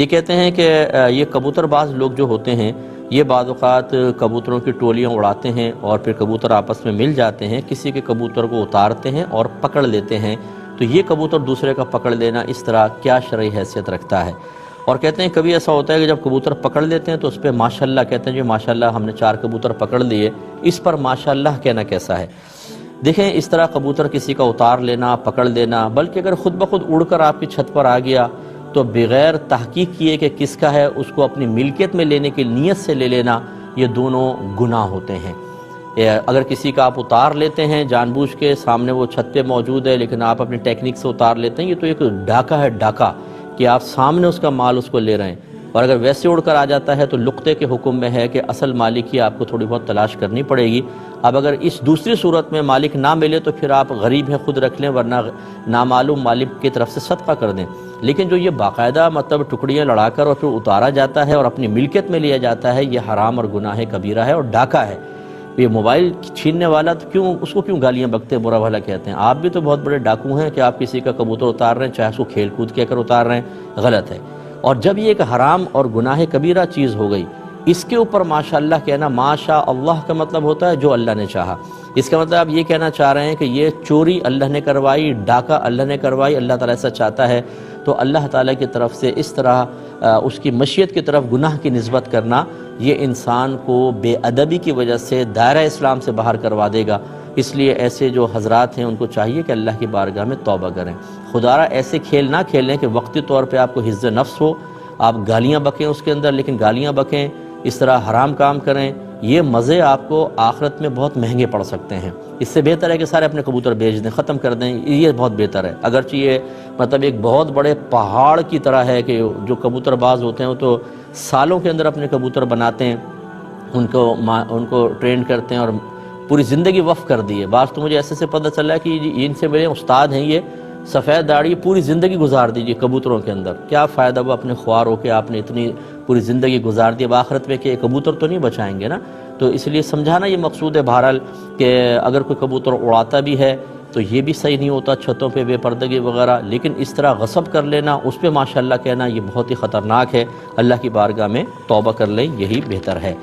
یہ کہتے ہیں کہ یہ کبوتر باز لوگ جو ہوتے ہیں یہ بعض اوقات کبوتروں کی ٹولیاں اڑاتے ہیں اور پھر کبوتر آپس میں مل جاتے ہیں، کسی کے کبوتر کو اتارتے ہیں اور پکڑ لیتے ہیں، تو یہ کبوتر دوسرے کا پکڑ لینا اس طرح کیا شرعی حیثیت رکھتا ہے؟ اور کہتے ہیں کبھی ایسا ہوتا ہے کہ جب کبوتر پکڑ لیتے ہیں تو اس پہ ماشاءاللہ کہتے ہیں، جو ماشاءاللہ ہم نے 4 کبوتر پکڑ لیے، اس پر ماشاءاللہ کہنا کیسا ہے؟ دیکھیں، اس طرح کبوتر کسی کا اتار لینا، پکڑ لینا، بلکہ اگر خود بخود اڑ کر آپ کی چھت پر آ گیا تو بغیر تحقیق کیے کہ کس کا ہے اس کو اپنی ملکیت میں لینے کی نیت سے لے لینا، یہ دونوں گناہ ہوتے ہیں۔ اگر کسی کا آپ اتار لیتے ہیں جان بوجھ کے، سامنے وہ چھت پہ موجود ہے لیکن آپ اپنی ٹیکنیک سے اتار لیتے ہیں، یہ تو ایک ڈاکہ ہے، ڈاکہ، کہ آپ سامنے اس کا مال اس کو لے رہے ہیں۔ اور اگر ویسے اڑ کر آ جاتا ہے تو لقطے کے حکم میں ہے کہ اصل مالک کی آپ کو تھوڑی بہت تلاش کرنی پڑے گی۔ اب اگر اس دوسری صورت میں مالک نہ ملے تو پھر آپ غریب ہیں خود رکھ لیں، ورنہ نامعلوم مالک کی طرف سے صدقہ کر دیں۔ لیکن جو یہ باقاعدہ مطلب ٹکڑیاں لڑا کر اور پھر اتارا جاتا ہے اور اپنی ملکیت میں لیا جاتا ہے، یہ حرام اور گناہ کبیرہ ہے اور ڈاکہ ہے۔ یہ موبائل چھیننے والا تو اس کو کیوں گالیاں بکتے ہیں، برا بھلا کہتے ہیں؟ آپ بھی تو بہت بڑے ڈاکو ہیں کہ آپ کسی کا کبوتر اتار رہے ہیں، چاہے اس کو کھیل کود کہہ کر اتار رہے ہیں، غلط ہے۔ اور جب یہ ایک حرام اور گناہ کبیرہ چیز ہو گئی، اس کے اوپر ماشاءاللہ کہنا، ماشاء اللہ کا مطلب ہوتا ہے جو اللہ نے چاہا۔ اس کا مطلب آپ یہ کہنا چاہ رہے ہیں کہ یہ چوری اللہ نے کروائی، ڈاکہ اللہ نے کروائی، اللہ تعالیٰ ایسا چاہتا ہے، تو اللہ تعالیٰ کی طرف سے اس طرح اس کی مشیت کی طرف گناہ کی نسبت کرنا، یہ انسان کو بے ادبی کی وجہ سے دائرہ اسلام سے باہر کروا دے گا۔ اس لیے ایسے جو حضرات ہیں ان کو چاہیے کہ اللہ کی بارگاہ میں توبہ کریں۔ خدارا ایسے کھیل نہ کھیلیں کہ وقتی طور پہ آپ کو حفظ نفس ہو، آپ گالیاں بکیں اس کے اندر، لیکن گالیاں بکیں، اس طرح حرام کام کریں، یہ مزے آپ کو آخرت میں بہت مہنگے پڑ سکتے ہیں۔ اس سے بہتر ہے کہ سارے اپنے کبوتر بیچ دیں، ختم کر دیں، یہ بہت بہتر ہے۔ اگرچہ یہ مطلب ایک بہت بڑے پہاڑ کی طرح ہے کہ جو کبوتر باز ہوتے ہیں وہ تو سالوں کے اندر اپنے کبوتر بناتے ہیں، ان کو ٹرین کرتے ہیں اور پوری زندگی وقف کر دی ہے۔ بعض تو مجھے ایسے سے پتہ چلا ہے کہ ان سے میرے استاد ہیں، یہ سفید داڑھی، پوری زندگی گزار دیجیے کبوتروں کے اندر، کیا فائدہ وہ اپنے خوار ہو کے آپ نے اتنی پوری زندگی گزار دی، اب آخرت میں کہ کبوتر تو نہیں بچائیں گے نا۔ تو اس لیے سمجھانا یہ مقصود ہے بہرحال کہ اگر کوئی کبوتر اڑاتا بھی ہے تو یہ بھی صحیح نہیں ہوتا، چھتوں پہ بے پردگی وغیرہ، لیکن اس طرح غصب کر لینا، اس پہ ماشاءاللہ کہنا، یہ بہت ہی خطرناک ہے۔ اللہ کی بارگاہ میں توبہ کر لیں، یہی بہتر ہے۔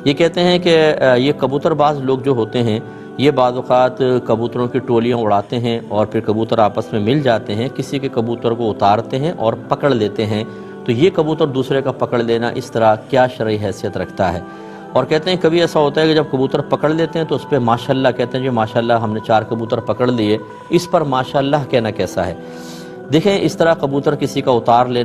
یہ کہتے ہیں کہ یہ کبوتر باز لوگ جو ہوتے ہیں یہ بعض اوقات کبوتروں کی ٹولیاں اڑاتے ہیں اور پھر کبوتر آپس میں مل جاتے ہیں، کسی کے کبوتر کو اتارتے ہیں اور پکڑ لیتے ہیں، تو یہ کبوتر دوسرے کا پکڑ لینا اس طرح کیا شرعی حیثیت رکھتا ہے؟ اور کہتے ہیں کبھی ایسا ہوتا ہے کہ جب کبوتر پکڑ لیتے ہیں تو اس پہ ماشاءاللہ کہتے ہیں، جو ماشاءاللہ ہم نے 4 کبوتر پکڑ لیے، اس پر ماشاءاللہ کہنا کیسا ہے؟ دیکھیں، اس طرح کبوتر کسی کا اتار لینا